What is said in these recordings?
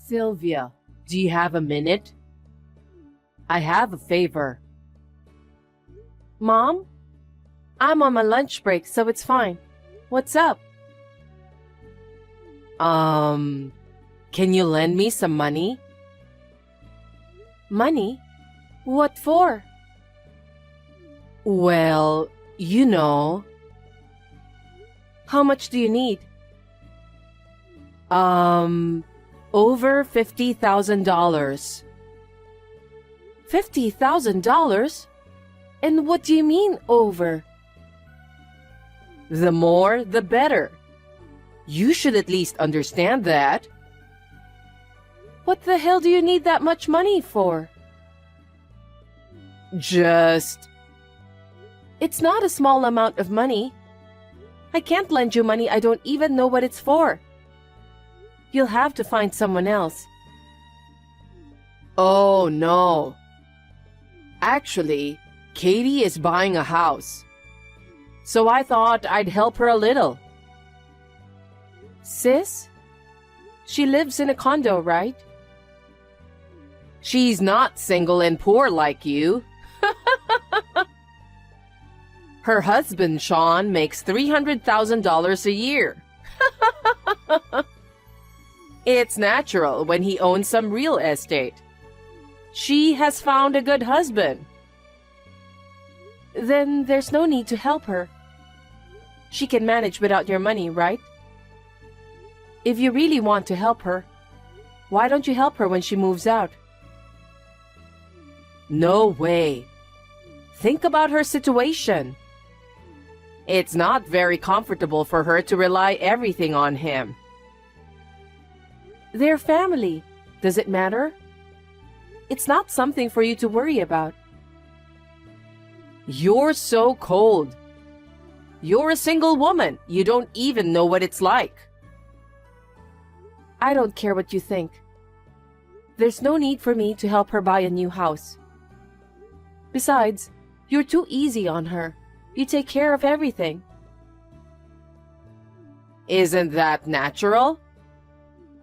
Sylvia, do you have a minute? I have a favor. Mom? I'm on my lunch break, so it's fine. What's up? Can you lend me some money? Money? What for? Well, you know. How much do you need? Over $50,000. $50,000? And what do you mean, over? The more, the better. You should at least understand that. What the hell do you need that much money for? Just... It's not a small amount of money. I can't lend you money I don't even know what it's for. You'll have to find someone else. Oh, no. Actually, Katie is buying a house. So I thought I'd help her a little. Sis? She lives in a condo, right? She's not single and poor like you. Her husband, Sean, makes $300,000 a year. It's natural when he owns some real estate. She has found a good husband. Then there's no need to help her. She can manage without your money, right? If you really want to help her, why don't you help her when she moves out? No way. Think about her situation. It's not very comfortable for her to rely everything on him. They're family. Does it matter? It's not something for you to worry about. You're so cold. You're a single woman. You don't even know what it's like. I don't care what you think. There's no need for me to help her buy a new house. Besides, you're too easy on her. You take care of everything. Isn't that natural?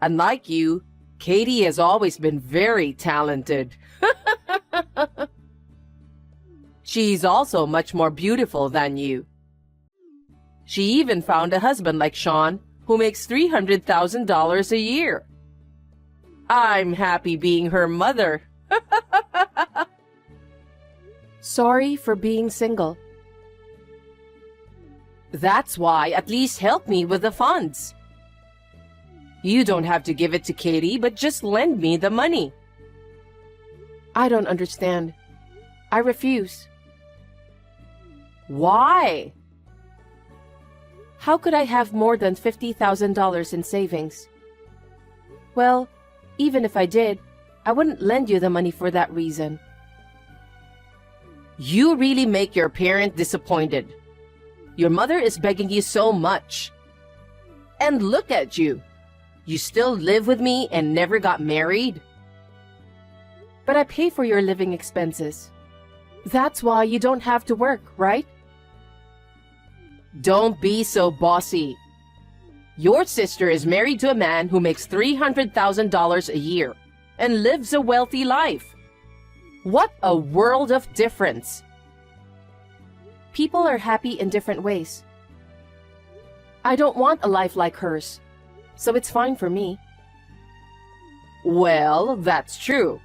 Unlike you, Katie has always been very talented. She's also much more beautiful than you. She even found a husband like Sean, who makes $300,000 a year. I'm happy being her mother. Sorry for being single. That's why at least help me with the funds. You don't have to give it to Katie, but just lend me the money. I don't understand. I refuse. Why? How could I have more than $50,000 in savings? Well, even if I did, I wouldn't lend you the money for that reason. You really make your parent disappointed. Your mother is begging you so much. And look at you. You still live with me and never got married? But I pay for your living expenses. That's why you don't have to work, right? Don't be so bossy. Your sister is married to a man who makes $300,000 a year and lives a wealthy life. What a world of difference. People are happy in different ways. I don't want a life like hers, so it's fine for me. Well, that's true.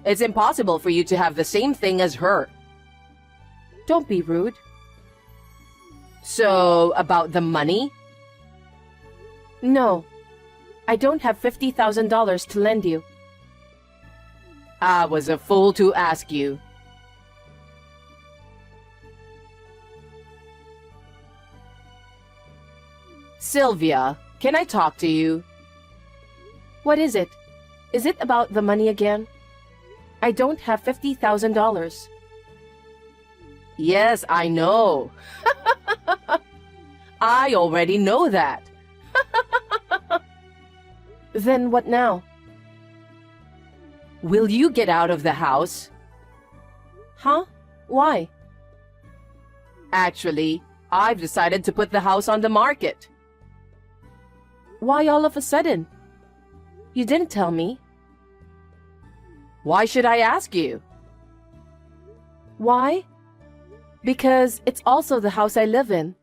It's impossible for you to have the same thing as her. Don't be rude. So, about the money? No, I don't have $50,000 to lend you. I was a fool to ask you. Sylvia, can I talk to you? What is it? Is it about the money again? I don't have $50,000. Yes, I know. I already know that. Then what now? Will you get out of the house? Huh? Why? Actually, I've decided to put the house on the market. Why all of a sudden? You didn't tell me. Why should I ask you? Why? Because it's also the house I live in.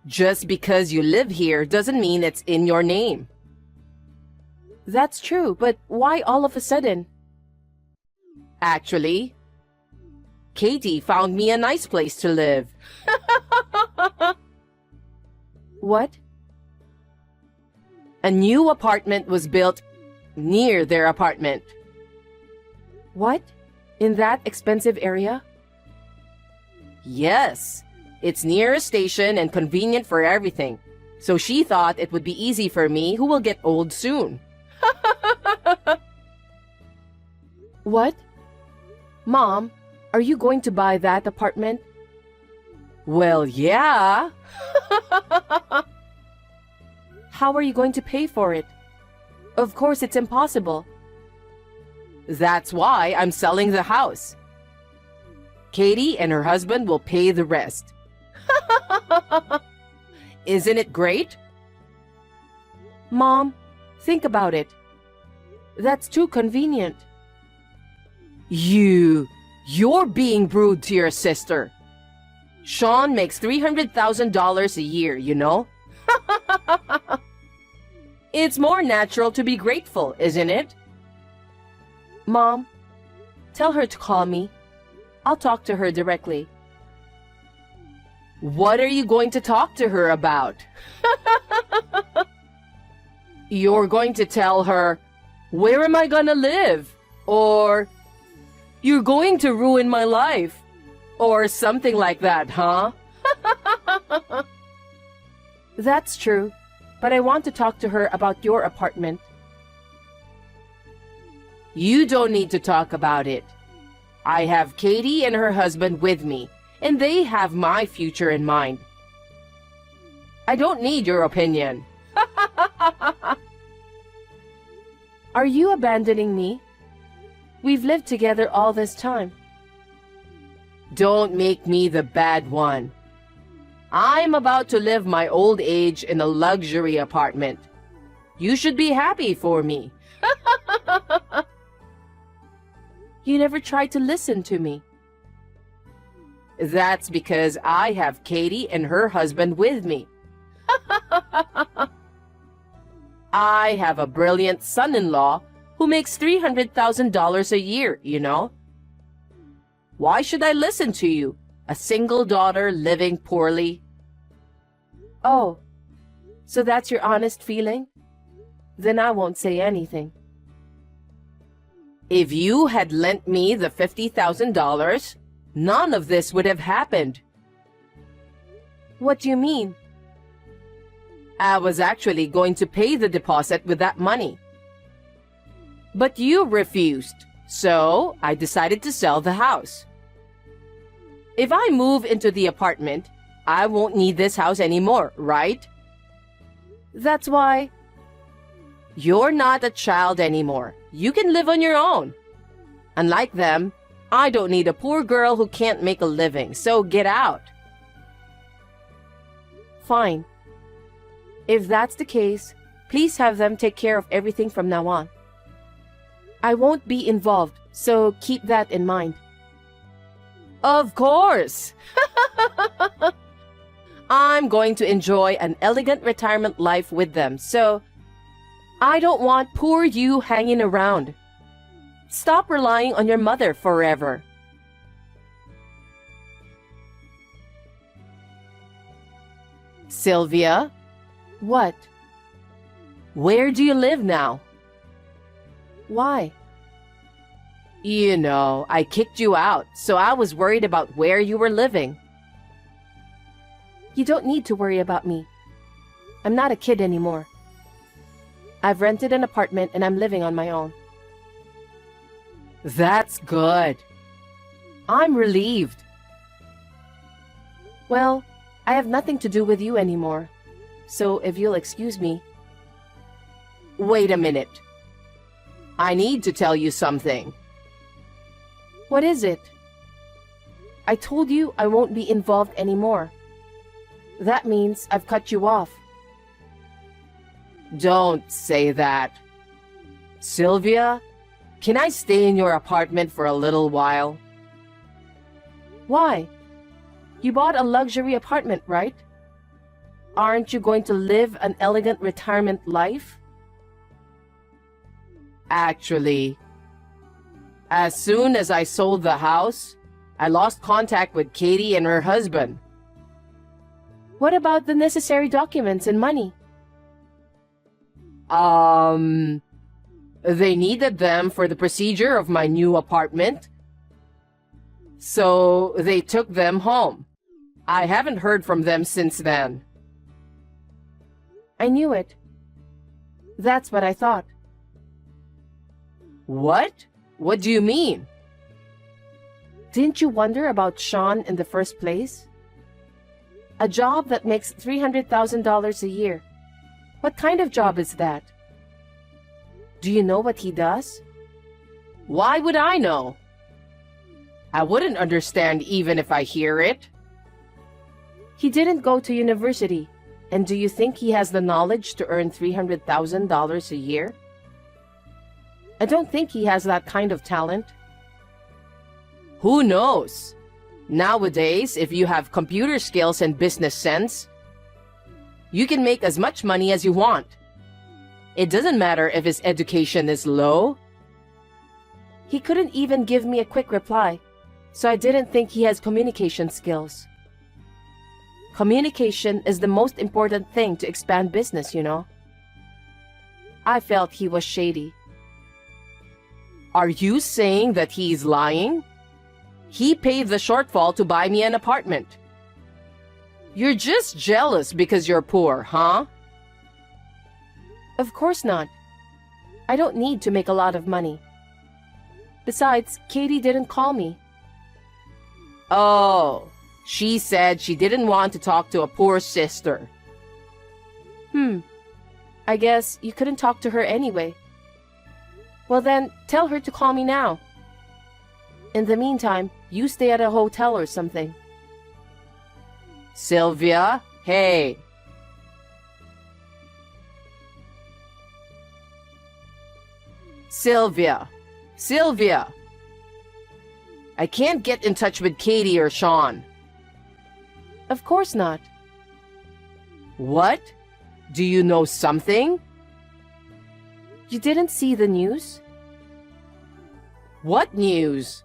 Just because you live here doesn't mean it's in your name. That's true, but why all of a sudden? Actually, Katie found me a nice place to live. What? A new apartment was built near their apartment. What? In that expensive area? Yes, it's near a station and convenient for everything. So she thought it would be easy for me, who will get old soon. What? Mom, are you going to buy that apartment? Well, yeah. How are you going to pay for it? Of course, it's impossible. That's why I'm selling the house. Katie and her husband will pay the rest. Isn't it great? Mom, think about it. That's too convenient. You're being rude to your sister. Sean makes $300,000 a year, you know? It's more natural to be grateful, isn't it? Mom, tell her to call me. I'll talk to her directly. What are you going to talk to her about? You're going to tell her, where am I gonna live? Or, you're going to ruin my life. Or something like that, huh? That's true, but I want to talk to her about your apartment. You don't need to talk about it. I have Katie and her husband with me, and they have my future in mind. I don't need your opinion. Are you abandoning me? We've lived together all this time. Don't make me the bad one. I'm about to live my old age in a luxury apartment. You should be happy for me. You never tried to listen to me. That's because I have Katie and her husband with me. I have a brilliant son-in-law who makes $300,000 a year, you know? Why should I listen to you, a single daughter living poorly? Oh, so that's your honest feeling? Then I won't say anything. If you had lent me the $50,000, none of this would have happened. What do you mean? I was actually going to pay the deposit with that money. But you refused, so I decided to sell the house. If I move into the apartment, I won't need this house anymore, right? That's why... You're not a child anymore. You can live on your own. Unlike them, I don't need a poor girl who can't make a living, so get out. Fine. If that's the case, please have them take care of everything from now on. I won't be involved, so keep that in mind. Of course! I'm going to enjoy an elegant retirement life with them, so I don't want poor you hanging around. Stop relying on your mother forever. Sylvia? What? Where do you live now? Why? You know, I kicked you out, so I was worried about where you were living. You don't need to worry about me. I'm not a kid anymore. I've rented an apartment and I'm living on my own. That's good. I'm relieved. Well, I have nothing to do with you anymore. So if you'll excuse me... Wait a minute. I need to tell you something. What is it? I told you I won't be involved anymore. That means I've cut you off. Don't say that. Sylvia, can I stay in your apartment for a little while? Why? You bought a luxury apartment, right? Aren't you going to live an elegant retirement life? Actually, as soon as I sold the house, I lost contact with Katie and her husband. What about the necessary documents and money? They needed them for the procedure of my new apartment, so they took them home. I haven't heard from them since then. I knew it. That's what I thought. What? What do you mean? Didn't you wonder about Sean in the first place? A job that makes $300,000 a year. What kind of job is that? Do you know what he does? Why would I know? I wouldn't understand even if I hear it. He didn't go to university. And do you think he has the knowledge to earn $300,000 a year? I don't think he has that kind of talent. Who knows? Nowadays, if you have computer skills and business sense, you can make as much money as you want. It doesn't matter if his education is low. He couldn't even give me a quick reply, so I didn't think he has communication skills. Communication is the most important thing to expand business, you know. I felt he was shady. Are you saying that he's lying? He paid the shortfall to buy me an apartment. You're just jealous because you're poor, huh? Of course not. I don't need to make a lot of money. Besides, Katie didn't call me. Oh, she said she didn't want to talk to a poor sister. I guess you couldn't talk to her anyway. Well then, tell her to call me now. In the meantime, you stay at a hotel or something. Sylvia, hey. Sylvia. I can't get in touch with Katie or Sean. Of course not. What? Do you know something? You didn't see the news? What news?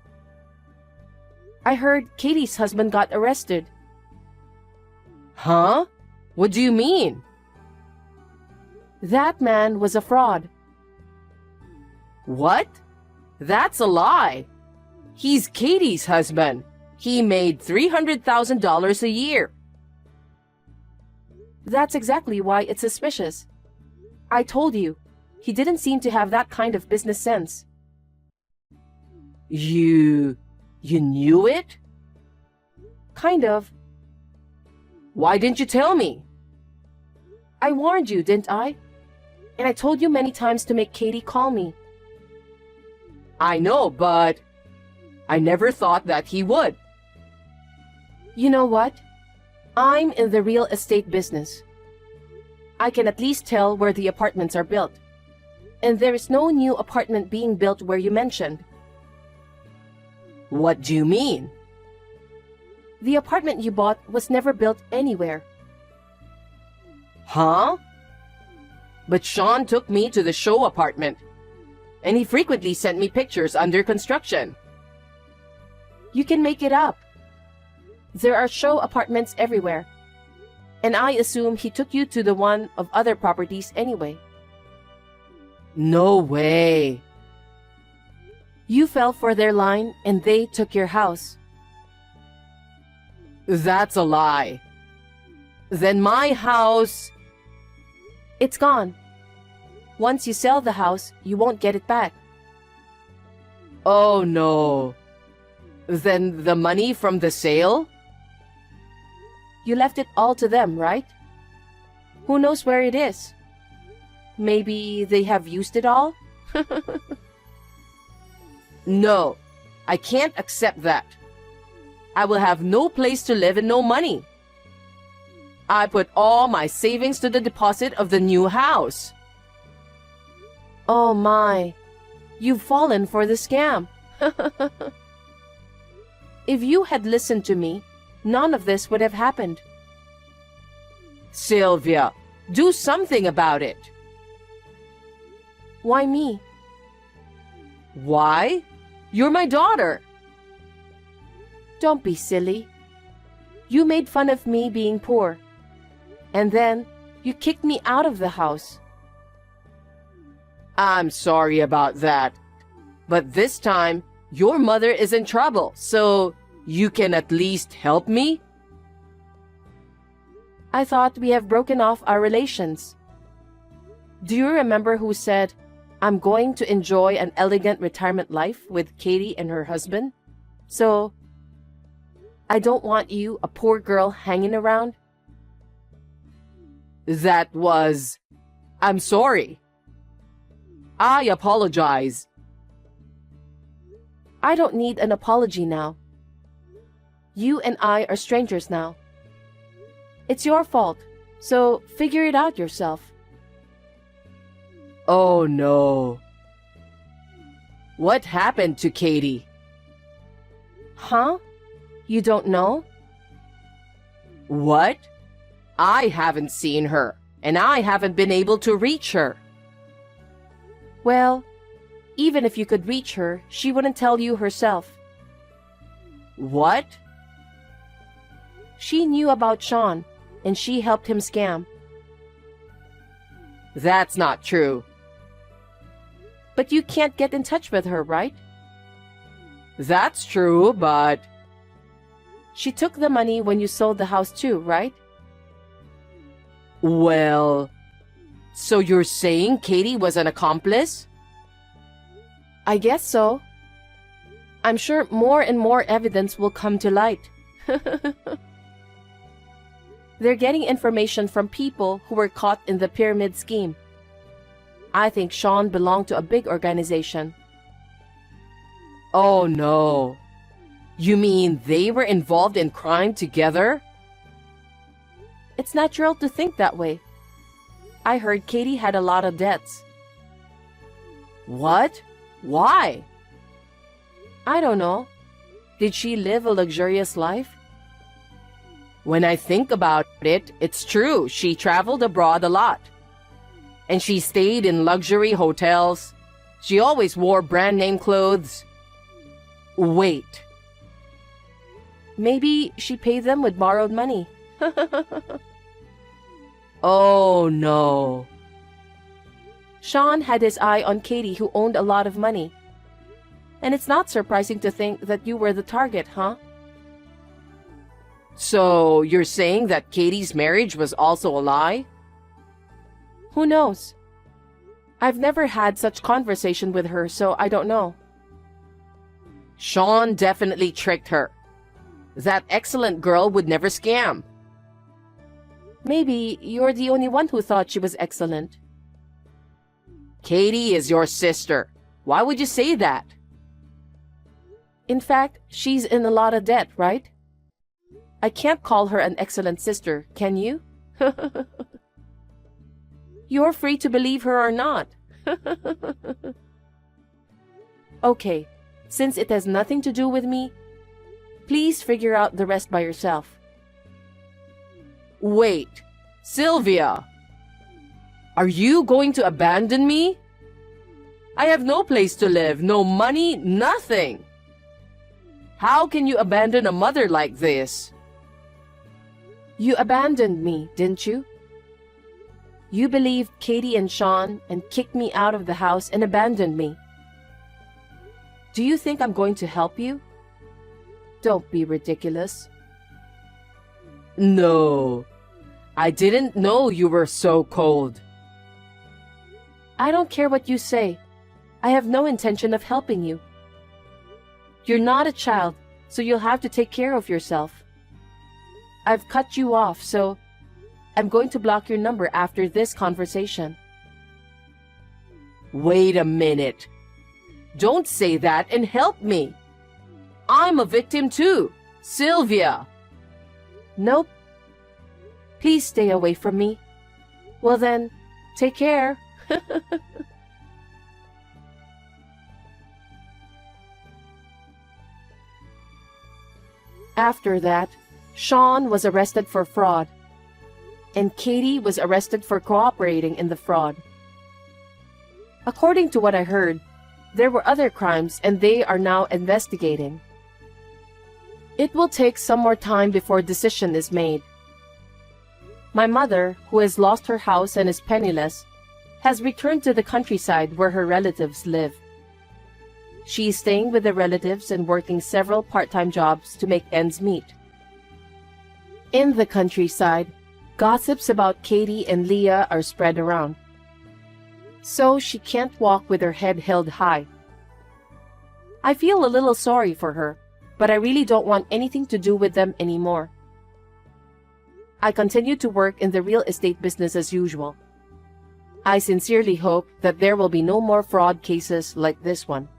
I heard Katie's husband got arrested. Huh? What do you mean? That man was a fraud. What? That's a lie. He's Katie's husband. He made $300,000 a year. That's exactly why it's suspicious. I told you, he didn't seem to have that kind of business sense. You knew it? Kind of. Why didn't you tell me? I warned you, didn't I? And I told you many times to make Katie call me. I know, but I never thought that he would. You know what? I'm in the real estate business. I can at least tell where the apartments are built. And there is no new apartment being built where you mentioned. What do you mean? The apartment you bought was never built anywhere. Huh? But Sean took me to the show apartment, and he frequently sent me pictures under construction. You can make it up. There are show apartments everywhere. And I assume he took you to the one of other properties anyway. No way. You fell for their line and they took your house. That's a lie. Then my house... It's gone. Once you sell the house, you won't get it back. Oh no. Then the money from the sale? You left it all to them, right? Who knows where it is? Maybe they have used it all? No, I can't accept that. I will have no place to live and no money. I put all my savings to the deposit of the new house. Oh my, you've fallen for the scam. If you had listened to me, none of this would have happened. Sylvia, do something about it. Why me? Why? You're my daughter. Don't be silly. You made fun of me being poor. And then you kicked me out of the house. I'm sorry about that. But this time, your mother is in trouble, so you can at least help me? I thought we have broken off our relations. Do you remember who said, I'm going to enjoy an elegant retirement life with Katie and her husband? So, I don't want you, a poor girl, hanging around? I'm sorry. I apologize. I don't need an apology now. You and I are strangers now. It's your fault, so figure it out yourself. Oh no. What happened to Katie? Huh? You don't know? What? I haven't seen her, and I haven't been able to reach her. Well, even if you could reach her, she wouldn't tell you herself. What? She knew about Sean, and she helped him scam. That's not true. But you can't get in touch with her, right? That's true, but... She took the money when you sold the house too, right? Well... So you're saying Katie was an accomplice? I guess so. I'm sure more and more evidence will come to light. They're getting information from people who were caught in the pyramid scheme. I think Sean belonged to a big organization. Oh no. You mean they were involved in crime together? It's natural to think that way. I heard Katie had a lot of debts. What? Why? I don't know. Did she live a luxurious life? When I think about it, it's true. She traveled abroad a lot. And she stayed in luxury hotels. She always wore brand name clothes. Wait. Maybe she paid them with borrowed money. Oh no. Sean had his eye on Katie, who owned a lot of money. And it's not surprising to think that you were the target, huh? So you're saying that Katie's marriage was also a lie? Who knows? I've never had such conversation with her, so I don't know. Sean definitely tricked her. That excellent girl would never scam. Maybe you're the only one who thought she was excellent. Katie is your sister. Why would you say that? In fact, she's in a lot of debt, right? I can't call her an excellent sister, can you? You're free to believe her or not. Okay, since it has nothing to do with me, please figure out the rest by yourself. Wait, Sylvia. Are you going to abandon me? I have no place to live, no money, nothing. How can you abandon a mother like this? You abandoned me, didn't you? You believed Katie and Sean and kicked me out of the house and abandoned me. Do you think I'm going to help you? Don't be ridiculous. No, I didn't know you were so cold. I don't care what you say. I have no intention of helping you. You're not a child, so you'll have to take care of yourself. I've cut you off, so I'm going to block your number after this conversation. Wait a minute. Don't say that and help me. I'm a victim too, Sylvia. Nope. Please stay away from me. Well then, take care. After that, Sean was arrested for fraud, and Katie was arrested for cooperating in the fraud. According to what I heard, there were other crimes and they are now investigating. It will take some more time before a decision is made. My mother, who has lost her house and is penniless, has returned to the countryside where her relatives live. She is staying with the relatives and working several part-time jobs to make ends meet. In the countryside, gossips about Katie and Leah are spread around. So she can't walk with her head held high. I feel a little sorry for her, but I really don't want anything to do with them anymore. I continue to work in the real estate business as usual. I sincerely hope that there will be no more fraud cases like this one.